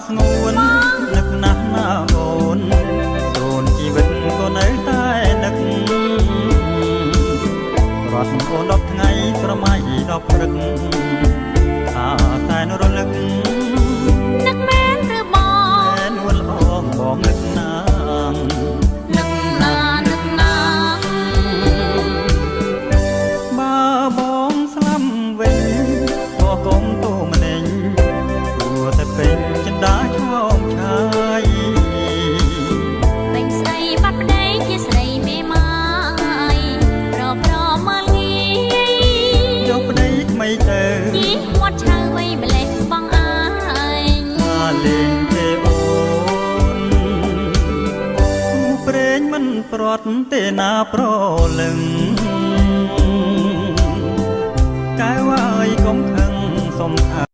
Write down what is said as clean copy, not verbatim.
ស្ងួននឹកណាស់ណាអូនសូនជីវិតក៏នៅតែនឹករត់អូន10ថ្ងៃស្រមៃ10ព្រឹកថាតែនរលឹកនឹកមែនឬបងមែនវល់អងបងនឹកណាស់នឹកណានឹកណាបើបងស្លាប់វិញក៏កុំទូម្នេញគួរតែពេញចិន្តាឆ្លងឆាយពេញស្រីបាត់ប្តីជាស្រីមេម៉ាយប្រមើលងាយយកប្តីថ្មីទៅយីមាត់ឆៅវៃម្លេះបងអើយថាលេងទេអូនគូព្រេងមិនព្រាត់ទេណាប្រលឹងកែវអើយកុំខឹងសុំថា